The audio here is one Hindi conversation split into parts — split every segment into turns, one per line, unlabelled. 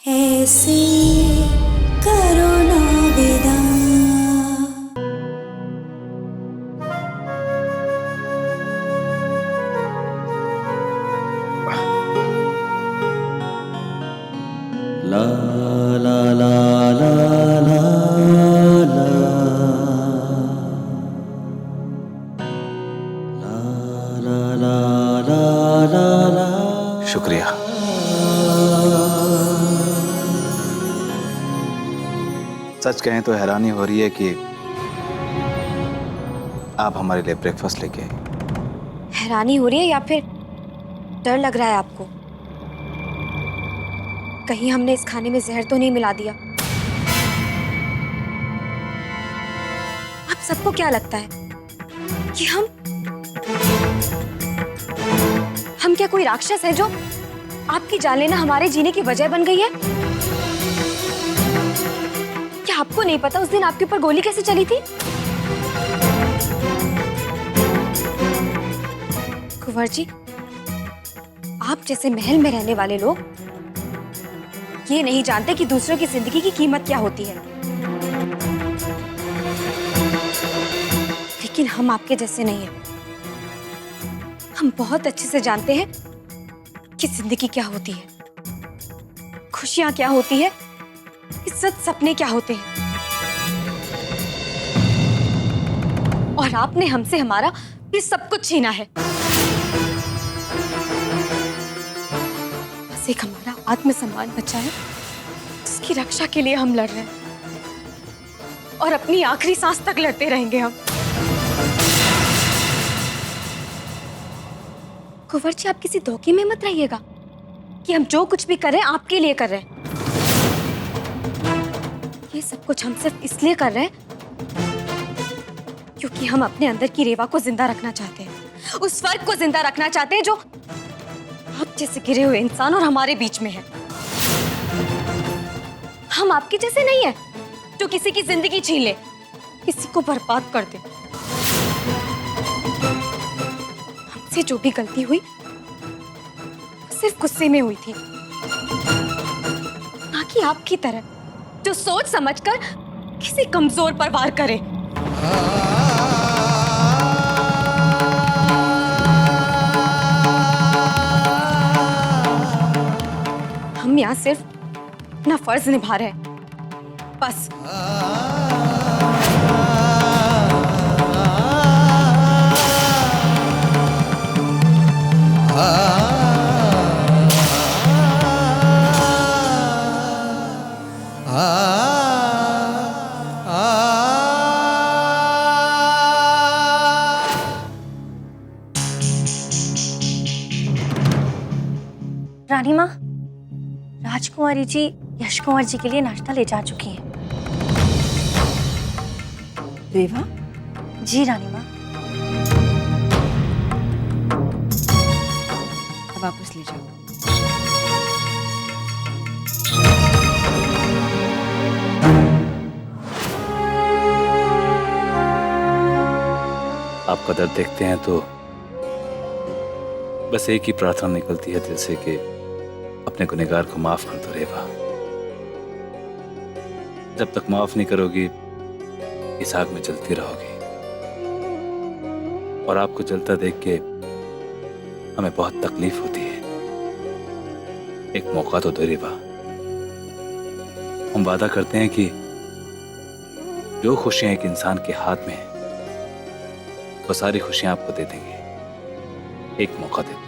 ऐसे करो ना विदा।
ला ला ला ला ला ला ला ला ला ला ला।
शुक्रिया। सच कहें तो हैरानी हो रही है कि आप हमारे लिए ब्रेकफास्ट लेके आए।
हैरानी हो रही है या फिर डर लग रहा है आपको? कहीं हमने इस खाने में जहर तो नहीं मिला दिया? आप सबको क्या लगता है कि हम क्या कोई राक्षस है जो आपकी जान लेना हमारे जीने की वजह बन गई है? क्या आपको नहीं पता उस दिन आपके ऊपर गोली कैसे चली थी? कुंवर जी, आप जैसे महल में रहने वाले लोग ये नहीं जानते कि दूसरों की जिंदगी की कीमत क्या होती है। लेकिन हम आपके जैसे नहीं हैं। हम बहुत अच्छे से जानते हैं कि जिंदगी क्या होती है, खुशियां क्या होती है, इज्जत, सपने क्या होते हैं। और आपने हमसे हमारा ये सब कुछ छीना है। बस एक हमारा आत्मसम्मान बचा है, उसकी रक्षा के लिए हम लड़ रहे हैं और अपनी आखिरी सांस तक लड़ते रहेंगे हम। कुंवर जी, आप किसी धोखे में मत रहिएगा कि हम जो कुछ भी कर रहे हैं आपके लिए कर रहे हैं। ये सब कुछ हम सिर्फ इसलिए कर रहे हैं क्योंकि हम अपने अंदर की रेवा को जिंदा रखना चाहते हैं, उस फर्क को जिंदा रखना चाहते हैं जो आप जैसे गिरे हुए इंसान और हमारे बीच में है। हम आपके जैसे नहीं है जो किसी की जिंदगी छीन ले, किसी को बर्बाद कर दे। हमसे जो भी गलती हुई सिर्फ गुस्से में हुई थी, ना कि आपकी तरह जो सोच समझकर किसी कमजोर पर वार करे। हम यहाँ सिर्फ अपना फर्ज निभा रहे हैं, बस।
रानी माँ, राजकुमारी जी यश कुंवर जी के लिए नाश्ता ले जा चुकी हैं।
रेवा?
जी रानी माँ।
अब वापस ले जाओ।
आपका दर्द देखते हैं तो बस एक ही प्रार्थना निकलती है दिल से कि अपने गुनहगार को माफ कर दो रेवा। जब तक माफ नहीं करोगी इस आग में जलती रहोगी, और आपको जलता देख के हमें बहुत तकलीफ होती है। एक मौका तो दो रेवा। हम वादा करते हैं कि जो खुशियां एक इंसान के हाथ में है वो सारी खुशियां आपको दे देंगे। एक मौका दे दो।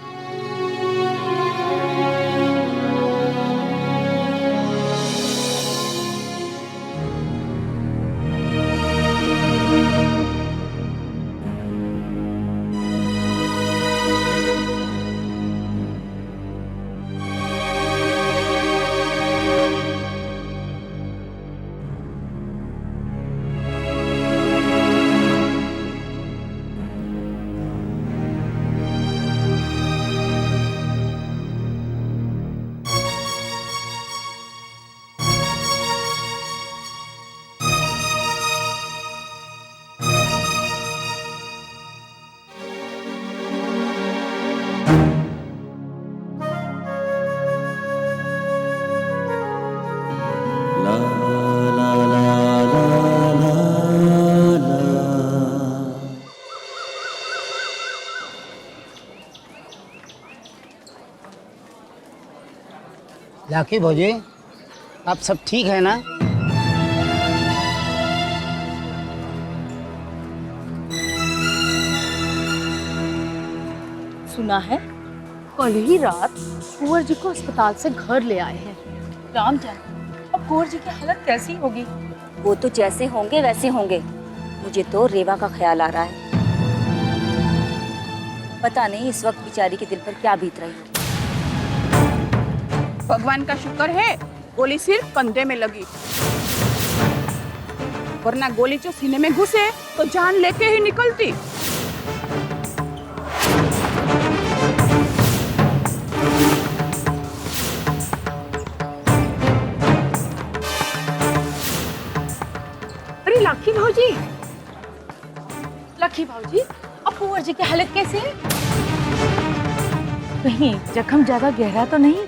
लाकी भौजी, आप सब ठीक है ना?
सुना है कल ही रात कुंवर जी को अस्पताल से घर ले आए हैं। राम जाने अब कुंवर जी की हालत कैसी होगी।
वो तो जैसे होंगे वैसे होंगे। मुझे तो रेवा का ख्याल आ रहा है। पता नहीं इस वक्त बेचारी के दिल पर क्या बीत रही होगी।
भगवान का शुक्र है गोली सिर्फ कंधे में लगी, वरना गोली जो सीने में घुसे तो जान लेके ही निकलती। अरे लाखी भाऊजी,
लखी भाऊजी, अब कुंवर जी की हालत कैसे है? कहीं जख्म ज्यादा गहरा तो नहीं?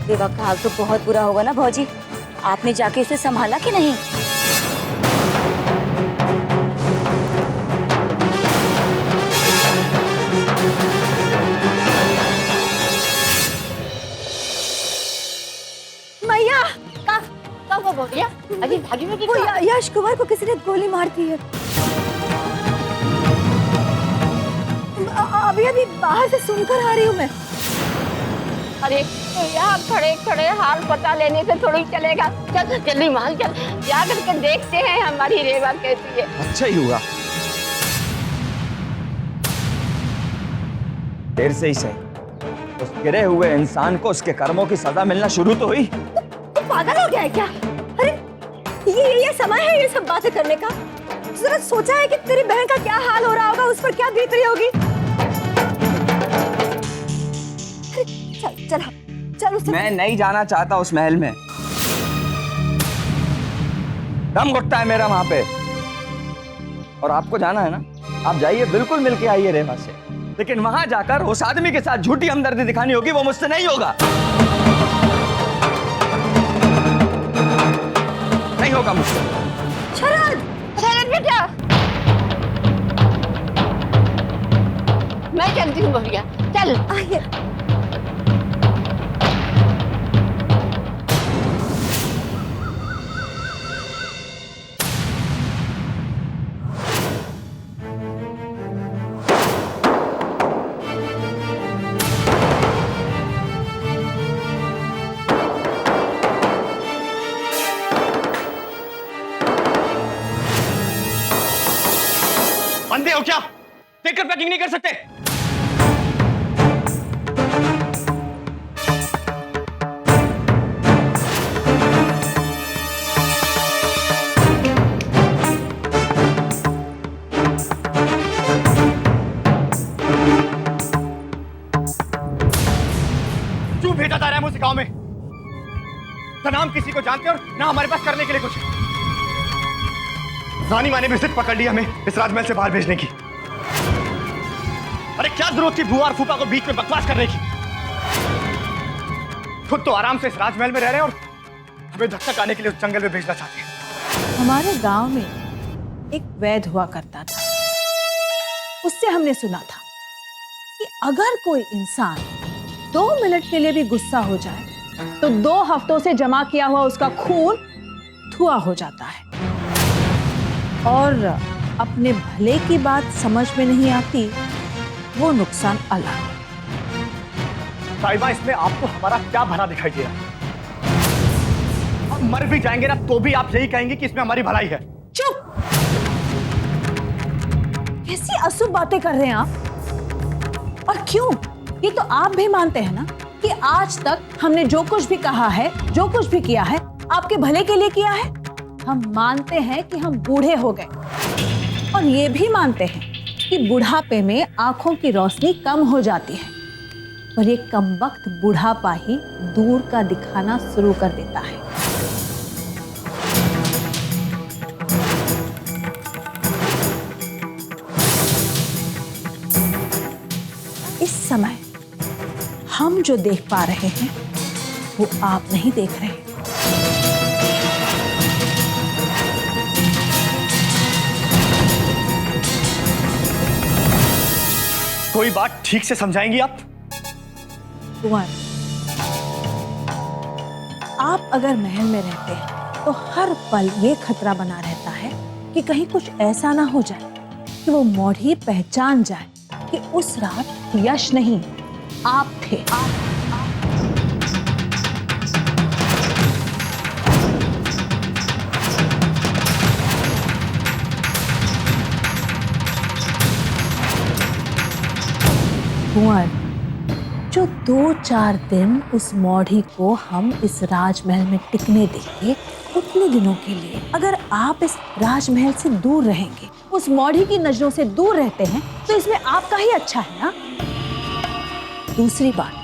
रेवा का हाल तो बहुत बुरा होगा ना भौजी। आपने जाके इसे संभाला कि नहीं?
मैया,
कब वो बोल रही है? अजी भागी में
वो यश कुमार को किसी ने गोली मार दी है। अभी बाहर से सुनकर आ रही हूँ मैं।
अरे यहाँ खड़े खड़े हाल पता लेने से थोड़ी चलेगा। चल जल्दी महल चल, जा करके देखते हैं हमारी रेवा कैसी है।
अच्छा ही हुआ, देर से ही सही। उस गिरे हुए इंसान को उसके कर्मों की सजा मिलना शुरू तो हुई।
तू पागल हो गया है क्या? अरे ये समय है ये सब बातें करने का? जरा सोचा है कि तेरी बहन का क्या हाल हो रहा होगा, उस पर क्या बीत रही होगी? चल चल चल उससे।
मैं नहीं जाना चाहता उस महल में। दम घुटता है मेरा वहां पे। और आपको जाना है ना, आप जाइए, बिल्कुल मिलके आइए रेवा से। लेकिन वहां जाकर उस आदमी के साथ झूठी हमदर्दी दिखानी होगी, वो मुझसे नहीं होगा। नहीं होगा मुझसे।
शरद,
शरद बेटा, मैं चलती हूँ भैया, चल।
आइए।
अंधे हो क्या? देखकर पैकिंग नहीं कर सकते? क्यों भेजा जा रहा है मुझे गांव में? ना नाम किसी को जानते और ना हमारे पास करने के लिए कुछ। रानी माँ ने भी जिद पकड़ ली हमें इस राजमहल से बाहर भेजने की। अरे क्या जरूरत थी बुआ और फूफा को बीच में बकवास करने की? खुद तो आराम से इस राजमहल में रह रहे हैं और हमें धक्का खाने के लिए उस जंगल में भेजना चाहते हैं।
हमारे गांव में एक वैद्य हुआ करता था। उससे हमने सुना था कि अगर कोई इंसान 2 मिनट के लिए भी गुस्सा हो जाए तो 2 हफ्तों से जमा किया हुआ उसका खून धुआं हो जाता है। और अपने भले की बात समझ में नहीं आती, वो नुकसान अलग।
साहिबा, इसमें आपको हमारा क्या भला दिखाई दे रहा है? हम मर भी जाएंगे ना तो भी आप यही कहेंगे कि इसमें हमारी भलाई है।
चुप! कैसी अशुभ बातें कर रहे हैं आप? और क्यों? ये तो आप भी मानते हैं ना कि आज तक हमने जो कुछ भी कहा है, जो कुछ भी किया है, आपके भले के लिए किया है। हम मानते हैं कि हम बूढ़े हो गए और ये भी मानते हैं कि बुढ़ापे में आंखों की रोशनी कम हो जाती है, पर ये कमबख्त बुढ़ापा ही दूर का दिखाना शुरू कर देता है। इस समय हम जो देख पा रहे हैं वो आप नहीं देख रहे।
कोई बात ठीक से समझाएंगी आप?
कुंवर, आप अगर महल में रहते हैं तो हर पल ये खतरा बना रहता है कि कहीं कुछ ऐसा ना हो जाए कि वो मौढ़ी पहचान जाए कि उस रात यश नहीं आप थे। कुंवर, जो 2-4 दिन उस मौढ़ी को हम इस राजमहल में टिकने देंगे, उतने दिनों के लिए अगर आप इस राजमहल से दूर रहेंगे, उस मौढ़ी की नजरों से दूर रहते हैं, तो इसमें आपका ही अच्छा है ना। दूसरी बात,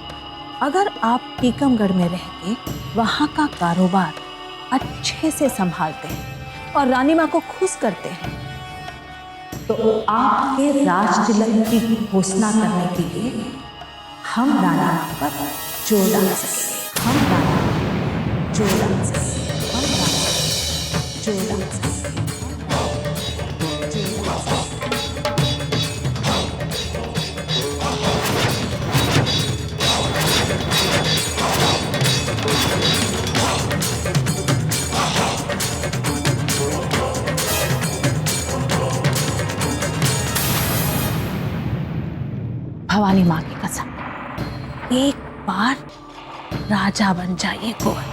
अगर आप टीकमगढ़ में रहेंगे, वहां का कारोबार अच्छे से संभालते हैं और रानी माँ को खुश करते हैं, तो आपके राज तिलक की घोषणा करने के लिए हम रानी माँ पर जोर डाल सकेंगे। हम रानी माँ पर जोर डाल सकेंगे। हम रानी माँ पर जोर डाल सकेंगे। भवानी माँ की कसम, एक बार राजा बन जाइए कुंवर।